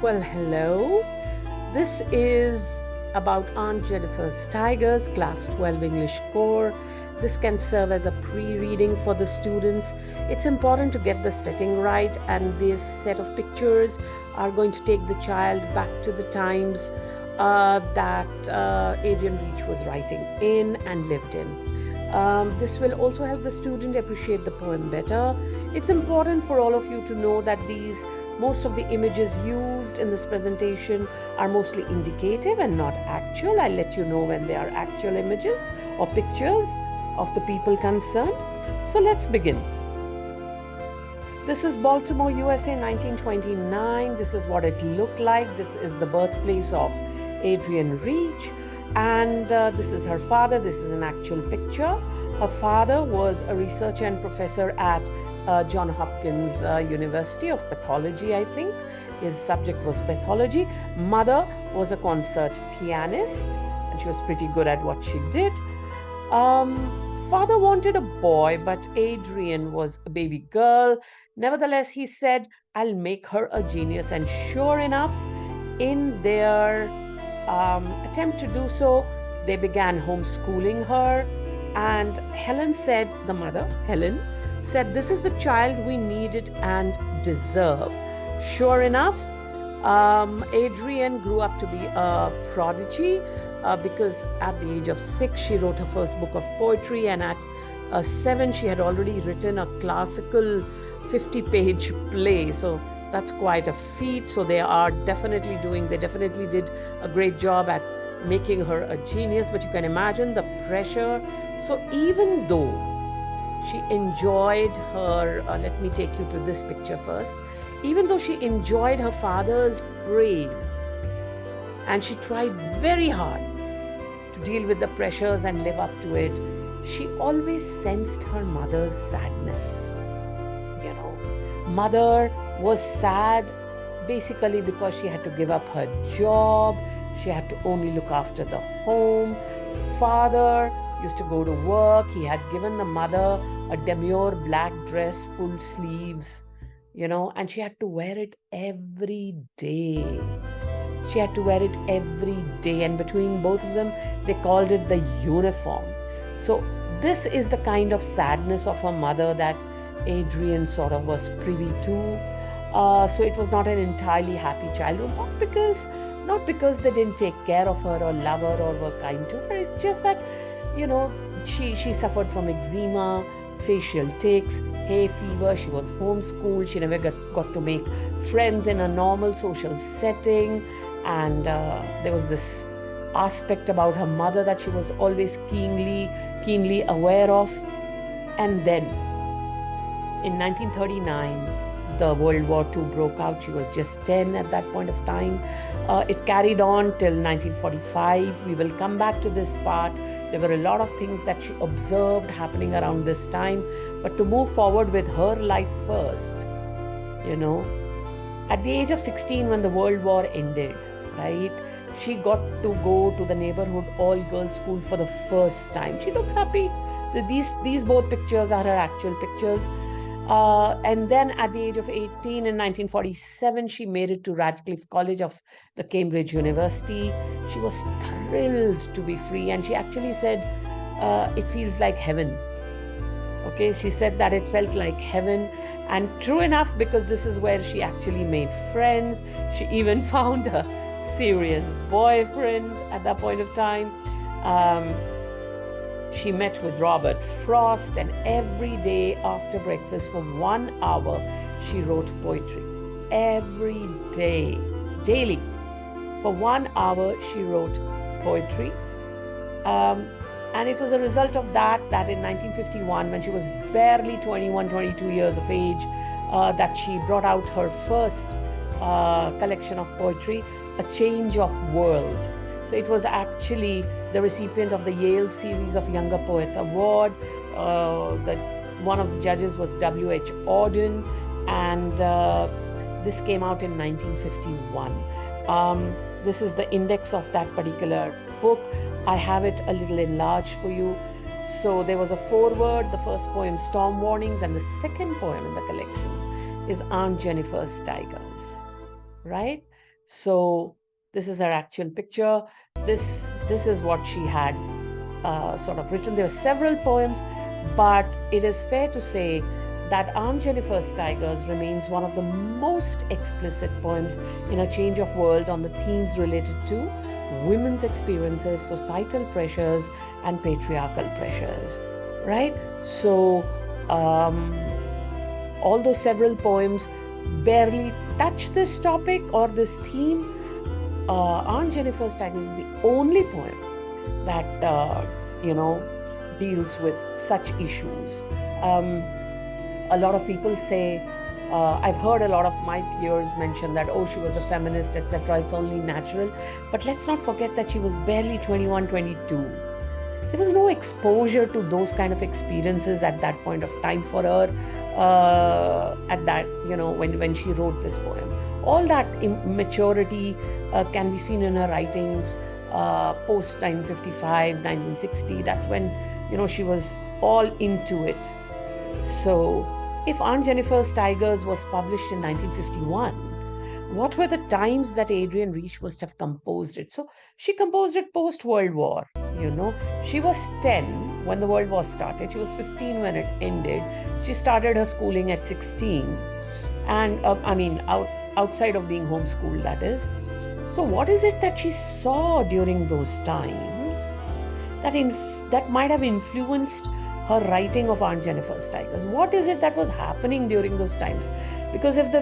Well, hello. This is about Aunt Jennifer's Tigers, Class 12 English Core. This can serve as a pre-reading for the students. It's important to get the setting right, and this set of pictures are going to take the child back to the times that Adrienne Reach was writing in and lived in. This will also help the student appreciate the poem better. It's important for all of you to know that most of the images used in this presentation are mostly indicative and not actual. I'll let you know when they are actual images or pictures of the people concerned. So let's begin. This is Baltimore, USA, 1929. This is what it looked like. This is the birthplace of Adrienne Reach. And this is her father. This is an actual picture. Her father was a researcher and professor at Johns Hopkins University of Pathology, I think. His subject was pathology. Mother was a concert pianist, and she was pretty good at what she did. Father wanted a boy, but Adrienne was a baby girl. Nevertheless, he said, I'll make her a genius. And sure enough, in their attempt to do so, they began homeschooling her. And Helen said, the mother, Helen, said, this is the child we needed and deserve. Sure enough, Adrienne grew up to be a prodigy because at the age of 6, she wrote her first book of poetry, and at 7, she had already written a classical 50-page play. So that's quite a feat. So they definitely did a great job at making her a genius. But you can imagine the pressure. So even though she enjoyed her, let me take you to this picture first. Even though she enjoyed her father's praise, and she tried very hard to deal with the pressures and live up to it, she always sensed her mother's sadness. Mother was sad basically because she had to give up her job. She had to only look after the home. Father used to go to work. He had given the mother a demure black dress, full sleeves, and she had to wear it every day. And between both of them, they called it the uniform. So this is the kind of sadness of her mother that Adrienne sort of was privy to. So it was not an entirely happy childhood, not because they didn't take care of her or love her or were kind to her. It's just that, she suffered from eczema, facial tics, hay fever. She was homeschooled. She never got to make friends in a normal social setting. And there was this aspect about her mother that she was always keenly aware of. And then in 1939, the World War II broke out. She was just 10 at that point of time. It carried on till 1945. We will come back to this part. There were a lot of things that she observed happening around this time. But to move forward with her life first, at the age of 16, when the World War ended, right, she got to go to the neighborhood all-girls school for the first time. She looks happy. These both pictures are her actual pictures. And then at the age of 18 in 1947, she made it to Radcliffe College of the Cambridge University. She was thrilled to be free, and she actually said, it feels like heaven. Okay, she said that it felt like heaven. And true enough, because this is where she actually made friends. She even found a serious boyfriend at that point of time. She met with Robert Frost, and every day after breakfast for 1 hour, she wrote poetry. Every day, daily. For 1 hour, she wrote poetry. And it was a result of that in 1951, when she was barely 21, 22 years of age, that she brought out her first collection of poetry, A Change of World. So it was actually the recipient of the Yale Series of Younger Poets Award. One of the judges was W.H. Auden, and this came out in 1951. This is the index of that particular book. I have it a little enlarged for you. So there was a foreword, the first poem, Storm Warnings, and the second poem in the collection is Aunt Jennifer's Tigers, right? So this is her actual picture. This is what she had sort of written. There were several poems, but it is fair to say that Aunt Jennifer's Tigers remains one of the most explicit poems in A Change of World on the themes related to women's experiences, societal pressures, and patriarchal pressures. Right? So, although several poems barely touch this topic or this theme, Aunt Jennifer's Tigers is the only poem that deals with such issues. A lot of people say, I've heard a lot of my peers mention that, oh, she was a feminist, etc. It's only natural. But let's not forget that she was barely 21, 22. There was no exposure to those kind of experiences at that point of time for her, at that, when she wrote this poem. All that immaturity can be seen in her writings post 1955, 1960. That's when, she was all into it. So, if Aunt Jennifer's Tigers was published in 1951, what were the times that Adrienne Rich must have composed it? So, she composed it post-World War, She was 10 when the World War started. She was 15 when it ended. She started her schooling at 16. And, outside of being homeschooled, that is. So what is it that she saw during those times that might have influenced her writing of Aunt Jennifer's Tigers? What is it that was happening during those times? Because if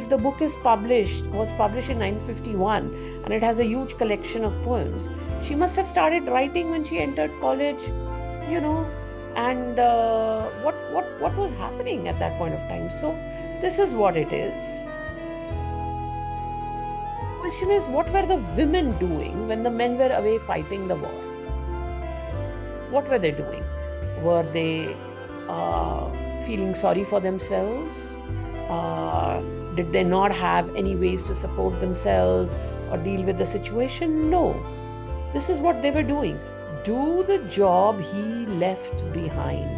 the book was published in 1951 and it has a huge collection of poems, she must have started writing when she entered college, and what was happening at that point of time? So this is what it is. Question is, what were the women doing when the men were away fighting the war? What were they doing? Were they feeling sorry for themselves? Did they not have any ways to support themselves or deal with the situation? No. This is what they were doing. Do the job he left behind.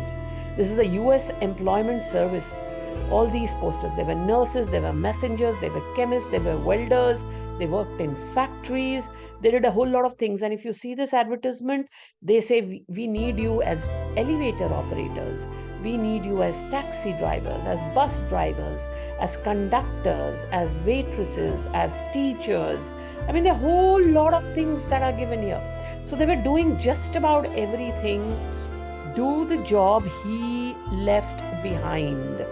This is the US Employment Service. All these posters, they were nurses, they were messengers, they were chemists, they were welders, they worked in factories, they did a whole lot of things. And if you see this advertisement, they say, we need you as elevator operators, we need you as taxi drivers, as bus drivers, as conductors, as waitresses, as teachers. There are a whole lot of things that are given here. So they were doing just about everything. Do the job he left behind.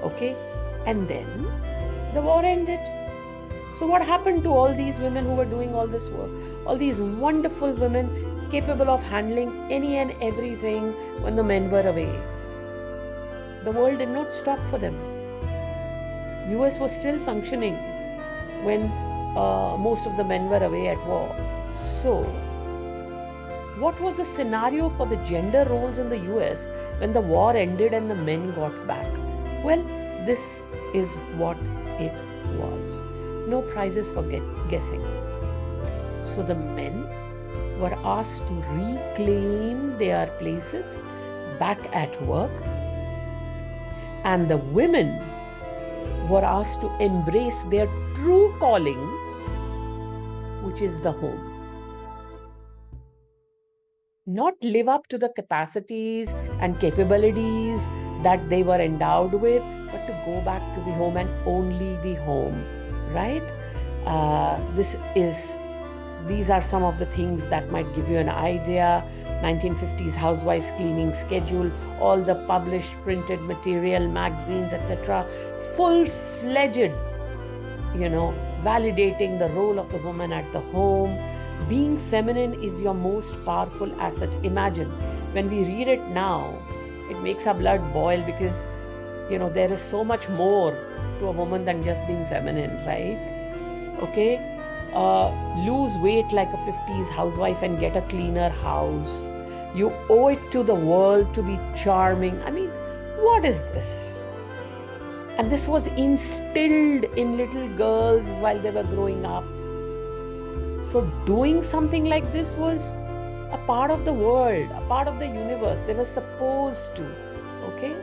Okay? And then the war ended. So what happened to all these women who were doing all this work? All these wonderful women capable of handling any and everything when the men were away. The world did not stop for them. US was still functioning when most of the men were away at war. So, what was the scenario for the gender roles in the US when the war ended and the men got back? Well, this is what it was. No prizes for guessing. So the men were asked to reclaim their places back at work, and the women were asked to embrace their true calling, which is the home. Not live up to the capacities and capabilities that they were endowed with, but to go back to the home and only the home, right? These are some of the things that might give you an idea. 1950s housewives cleaning schedule, all the published printed material, magazines, etc. Full-fledged, validating the role of the woman at the home. Being feminine is your most powerful asset. Imagine, when we read it now, it makes our blood boil because, there is so much more to a woman than just being feminine, right? Okay? Lose weight like a 50s housewife and get a cleaner house. You owe it to the world to be charming. What is this? And this was instilled in little girls while they were growing up. So doing something like this was a part of the world, a part of the universe. They were supposed to, okay?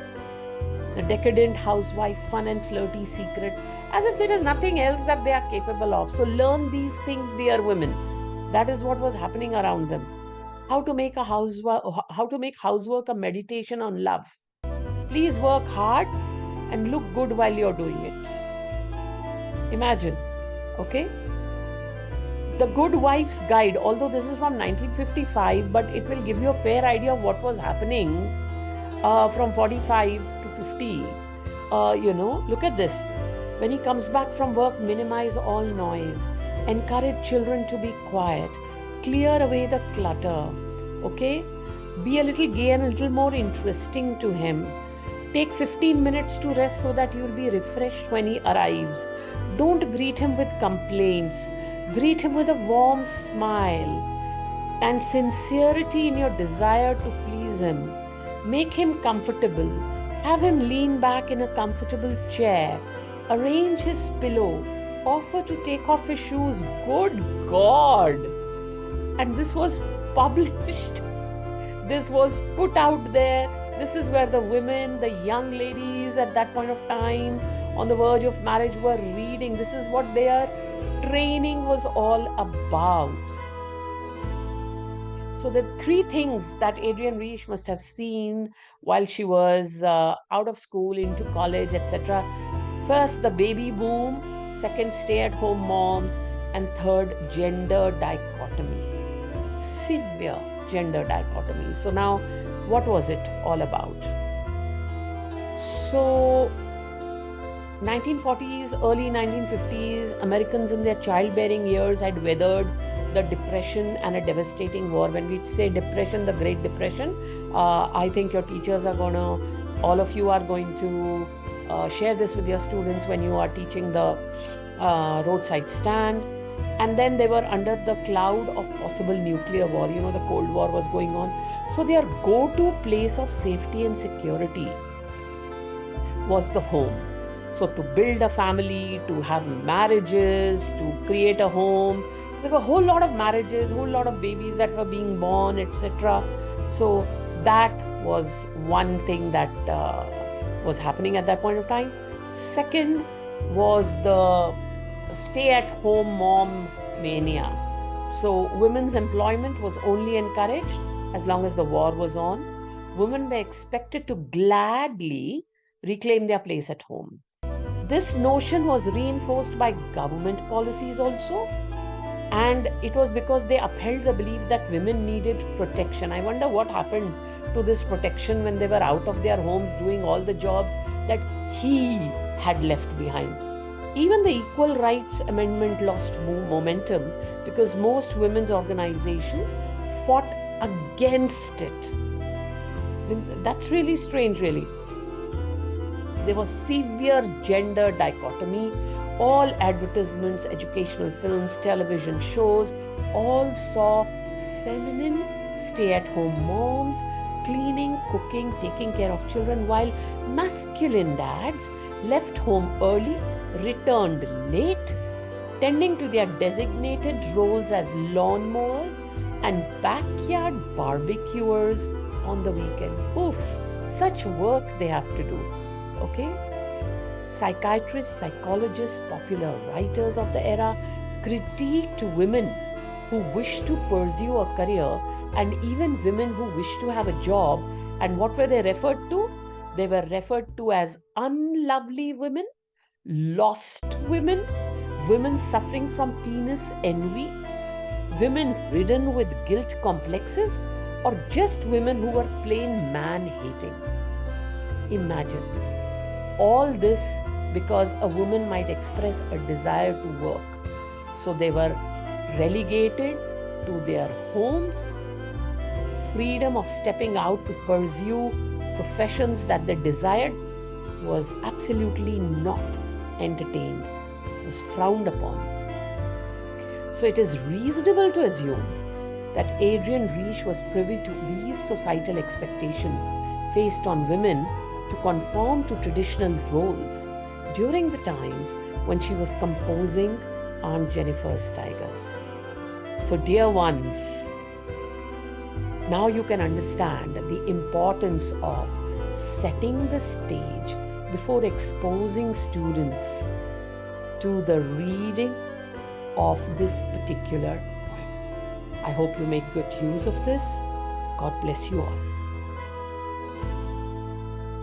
The decadent housewife, fun and flirty secrets, as if there is nothing else that they are capable of. So learn these things, dear women. That is what was happening around them. How to make housework a meditation on love. Please work hard and look good while you're doing it. Imagine, okay? The Good Wife's Guide, although this is from 1955, but it will give you a fair idea of what was happening from 45 to 50. Look at this. When he comes back from work, minimize all noise. Encourage children to be quiet. Clear away the clutter. Okay? Be a little gay and a little more interesting to him. Take 15 minutes to rest so that you'll be refreshed when he arrives. Don't greet him with complaints. Greet him with a warm smile and sincerity in your desire to please him. Make him comfortable. Have him lean back in a comfortable chair. Arrange his pillow. Offer to take off his shoes. Good God! And this was published. This was put out there. This is where the women, the young ladies at that point of time on the verge of marriage were reading. This is what their training was all about. So the three things that Adrienne Rich must have seen while she was out of school, into college, etc. First, the baby boom. Second, stay-at-home moms. And third, gender dichotomy. Severe gender dichotomy. So now, what was it all about? So 1940s, early 1950s, Americans in their childbearing years had weathered the Depression and a devastating war. When we say Depression, the Great Depression, I think your teachers are all of you are going to share this with your students when you are teaching the roadside stand. And then they were under the cloud of possible nuclear war. The Cold War was going on. So their go-to place of safety and security was the home. So to build a family, to have marriages, to create a home. So there were a whole lot of marriages, whole lot of babies that were being born, etc. So that was one thing that was happening at that point of time. Second was the stay-at-home mom mania. So women's employment was only encouraged as long as the war was on. Women were expected to gladly reclaim their place at home. This notion was reinforced by government policies also, and it was because they upheld the belief that women needed protection. I wonder what happened to this protection when they were out of their homes doing all the jobs that he had left behind. Even the Equal Rights Amendment lost momentum because most women's organizations fought against it. That's really strange, really. There was severe gender dichotomy. All advertisements, educational films, television shows all saw feminine stay-at-home moms cleaning, cooking, taking care of children, while masculine dads left home early, returned late, tending to their designated roles as lawnmowers and backyard barbecuers on the weekend. Oof, such work they have to do. Okay? Psychiatrists, psychologists, popular writers of the era critiqued women who wished to pursue a career and even women who wished to have a job. And what were they referred to? They were referred to as unlovely women, lost women, women suffering from penis envy, women ridden with guilt complexes, or just women who were plain man-hating. Imagine. All this because a woman might express a desire to work. So they were relegated to their homes. Freedom of stepping out to pursue professions that they desired was absolutely not entertained, was frowned upon. So it is reasonable to assume that Adrienne Rich was privy to these societal expectations faced on women to conform to traditional roles during the times when she was composing Aunt Jennifer's Tigers. So, dear ones, now you can understand the importance of setting the stage before exposing students to the reading of this particular poem. I hope you make good use of this. God bless you all.